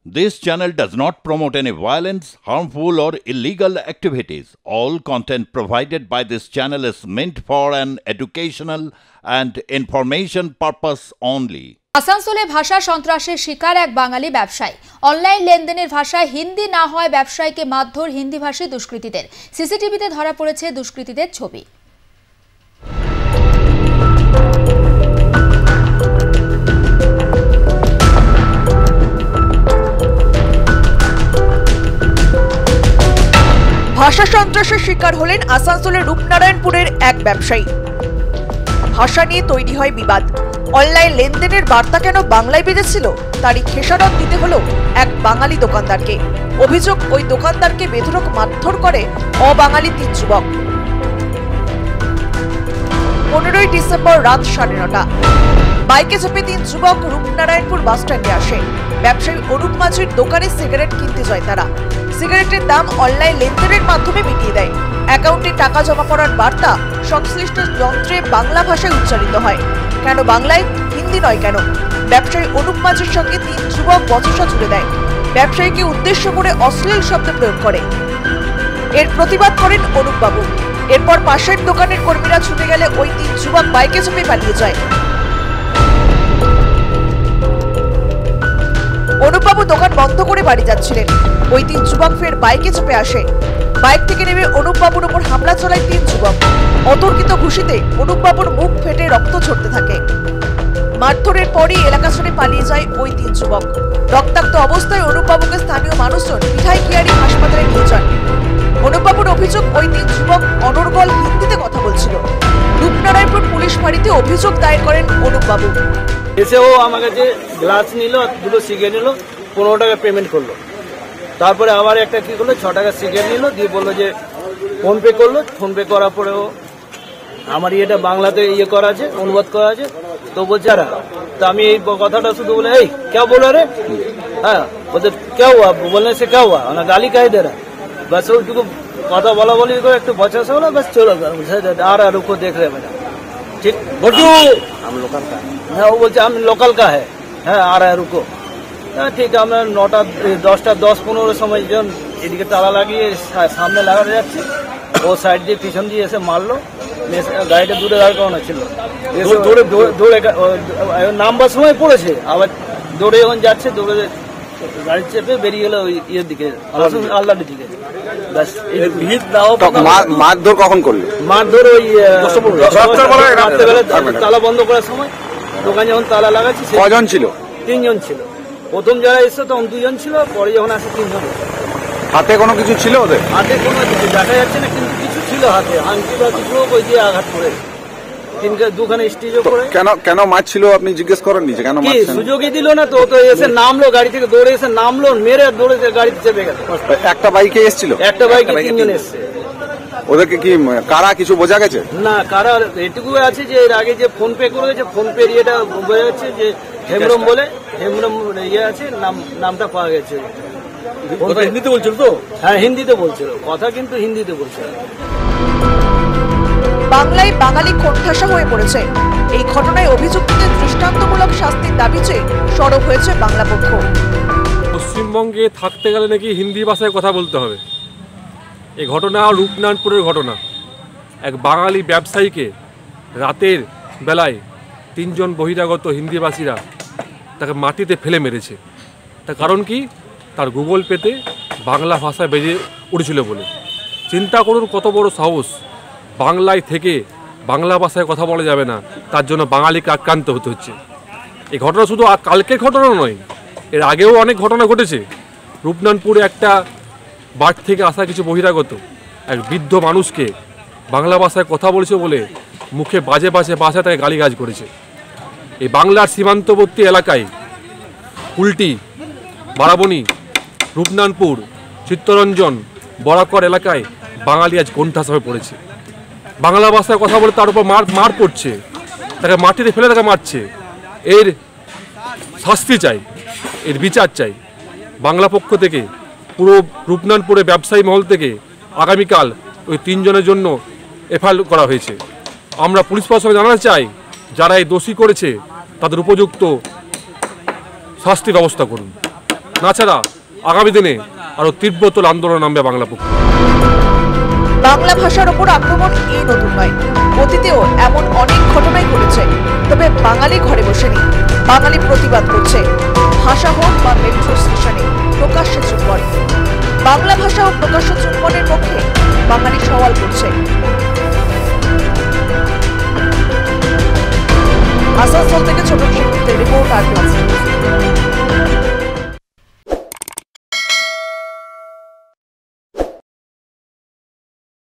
This channel does not promote any violence, harmful, or illegal activities. All content provided by this channel is meant for an educational and information purpose only. আসানসোলে ভাষা সন্ত্রাসের শিকার এক বাঙালি ব্যবসায়ী। Online লেনদেনের ভাষায় হিন্দি না হয় ব্যবসায়ীকে মারধর হিন্দিভাষী দুষ্কৃতীদের। সিসিটিভিতে ধরা পড়েছে দুষ্কৃতীদের ছবি। ভাষা সন্ত্রাসের শিকার হলেন আসানসোলের রূপনারায়ণপুরের এক ব্যবসায়ী। ভাষা নিয়ে তৈরি হয় বিবাদ। অনলাইন লেনদেনের বার্তা কেন বাংলায় বেজেছিল তারই খেসারত দিতে হলো এক বাঙালি দোকানদারকে। অভিযোগ, ওই দোকানদারকে বেধড়ক মারধর করে অবাঙালি 3 যুবক। 15ই ডিসেম্বর রাত 9:30 বাইকে চেপে 3 যুবক রূপনারায়ণপুর বাস স্ট্যান্ডে আসে। ব্যবসায়ী অরূপ মাঝির দোকানে সিগারেট কিনতে যায় তারা। সিগারেটের দাম অনলাইন লেনদেনের মাধ্যমে মিটিয়ে দেয়। অ্যাকাউন্টে টাকা জমা করার বার্তা সংশ্লিষ্ট যন্ত্রে বাংলা ভাষায় উচ্চারিত হয়। কেন বাংলায়, হিন্দি নয় কেন? ব্যবসায়ী অরূপ মাঝির সঙ্গে 3 যুবক বচসা জুড়ে দেয়। ব্যবসায়ীকে উদ্দেশ্য করে অশ্লীল শব্দ প্রয়োগ করে। এর প্রতিবাদ করেন অরূপবাবু। এরপর পাশের দোকানের কর্মীরা ছুটে গেলে ওই 3 যুবক বাইকে চেপে পালিয়ে যায়। অরূপবাবু দোকান বন্ধ করে বাড়ি যাচ্ছিলেন। ওই 3 যুবক ফের বাইকে চেপে আসে। বাইক থেকে নেমে অরূপবাবুর উপর হামলা চালায় 3 যুবক। অতর্কিত ঘুষিতে অরূপবাবুর মুখ ফেটে রক্ত ঝরতে থাকে। মারধরের পরই এলাকা ছেড়ে পালিয়ে যায় ওই 3 যুবক। রক্তাক্ত অবস্থায় অরূপবাবুকে স্থানীয় মানুষজন মিঠাইকিয়ারি হাসপাতালে নিয়ে যান। অরূপবাবুর অভিযোগ, ওই 3 যুবক অনর্গল হিন্দিতে কথা বলছিল। রূপনারায়ণপুর পুলিশ ফাঁড়িতে অভিযোগ দায়ের করেন অরূপবাবু। এসে ও আমার কাছে গ্লাস নিল, 2 সিগারেট নিল, 15 টাকা পেমেন্ট করলো। তারপরে আবার একটা কি করলো, 6 টাকা সিগারেট নিল, দিয়ে বললো যে ফোন পে করলো। ফোন পে করার পরে ও আমার এটা বাংলাতে করা আছে, অনুবাদ করা আছে। তো বলছে তো আমি এই কথাটা শুধু বলে, এই क्या बोला रे? হ্যাঁ বলছে क्या हुआ? बोलने से क्या हुआ? ना गाली काहे दे रहा? बस ওইটুকু কথা বলা বলি করে একটু বচাসা হলো, বাস চলো আর रुको देख रहे बेटा। ठीक बटू हम लोकल का है। वो बोलছে हम लोकल का है, হ্যাঁ आ रहा है रुको। ঠিক, আমরা 9টা 10টা 10-15 সময় যখন এদিকে তালা লাগিয়ে সামনে লাগাতে যাচ্ছে, ও সাইড দিয়ে পিছন দিয়ে এসে মারলো। গাড়িটা দূরে দাঁড় করানো ছিল, দৌড়ে নামবার সময় পড়েছে, আবার দৌড়ে যখন যাচ্ছে দৌড়ে গাড়ি চেপে বেরিয়ে গেল ওই ইয়ের দিকে, আল্লাহর দিকে। মারধর কখন করলো? মারধর ওই রাত্রেবেলা তালা বন্ধ করার সময়। দোকান যখন তালা লাগাচ্ছি, কজন ছিল? 3 জন ছিল। প্রথম যারা এসছে তখন 2 জন ছিল, পরে যখন আসে 3 জন। হাতে কোনো কিছু ছিল ওদের? হাতে কোনো কিছু দেখা যাচ্ছে না, কিন্তু কিছু ছিল হাতে, আংটি বা কিছু ওই দিয়ে আঘাত করে 2খানে স্টিচও করে। কেন মারছিল আপনি জিজ্ঞেস করেননি যে কেন মারছেন? সুযোগই দিল না তো। তো এসে নামলো, গাড়ি থেকে দৌড়ে এসে নামলো, মেরে দৌড়ে গাড়িতে চেপে গেল। একটা বাইকে এসেছিল? একটা বাইকে 3 জন এসছে। ওদেরকে কি কারা কিছু বোঝা গেছে? না, কারা এটুকু আছে যে এর আগে যে ফোন পে করে গেছে, ফোন পে ইয়েটা বোঝা যাচ্ছে যে হেমব্রম বলে, হেমব্রম আছে, নামটা পাওয়া গেছে। হিন্দিতে বলছিল তো? হ্যাঁ হিন্দিতে বলছিল কথা, কিন্তু হিন্দিতে বলছিল। বাংলায় বাঙালি কোণঠাসা হয়ে পড়েছে। এই ঘটনায় অভিযুক্তদের দৃষ্টান্তমূলক শাস্তির দাবি চেয়ে সরব হয়েছে বাংলা পক্ষ। পশ্চিমবঙ্গে থাকতে গেলে নাকি হিন্দি ভাষায় কথা বলতে হবে। এই ঘটনা রূপনারায়ণপুরের ঘটনা। এক বাঙালি ব্যবসায়ীকে রাতের বেলায় 3 জন বহিরাগত হিন্দিভাষীরা তাকে মাটিতে ফেলে মেরেছে। তার কারণ কি? তার গুগল পেতে বাংলা ভাষা বেজে উঠেছিল বলে। চিন্তা করুন কত বড় সাহস! বাংলায় থেকে বাংলা ভাষায় কথা বলা যাবে না, তার জন্য বাঙালিকে আক্রান্ত হতে হচ্ছে। এই ঘটনা শুধু কালকের ঘটনা নয়, এর আগেও অনেক ঘটনা ঘটেছে। রূপনারায়ণপুরে একটা বাড়ি থেকে আসা কিছু বহিরাগত এক বৃদ্ধ মানুষকে বাংলা ভাষায় কথা বলেছে বলে মুখে বাজে বাজে ভাষায় তাকে গালিগালাজ করেছে। এই বাংলার সীমান্তবর্তী এলাকায় কুলটি, বারাবণী, রূপনারায়ণপুর, চিত্তরঞ্জন, বরাকর এলাকায় বাঙালি আজ কোণঠাসা হয়ে পড়েছে। বাংলা ভাষায় কথা বলে তার উপর মার পড়ছে, তাকে মাটিতে ফেলে তাকে মারছে। এর শাস্তি চাই, এর বিচার চাই। বাংলা পক্ষ থেকে পুরো রূপনারায়ণপুরে ব্যবসায়ী মহল থেকে আগামীকাল ওই 3 জনের জন্য এফআইআর করা হয়েছে। আমরা পুলিশ প্রশাসনকে জানাতে চাই, যারা এই দোষী করেছে তাদের উপযুক্ত শাস্তির ব্যবস্থা করুন। তাছাড়া আগামী দিনে আরও তীব্রতর আন্দোলন নামবে বাংলা পক্ষ। বাংলা ভাষার ওপর আক্রমণ এই নতুন নয়, অতীতেও এমন অনেক ঘটনাই ঘটেছে। তবে বাঙালি ঘরে বসে নেই, বাঙালি প্রতিবাদ করছে। ভাষা হোক বা মেট্রো স্টেশনে প্রকাশ্যে চুম্বন, বাংলা ভাষা ও প্রকাশ্য চুম্বনের পক্ষে বাঙালি সওয়াল করছে। আসানসোল থেকে ছোট রিপোর্ট আর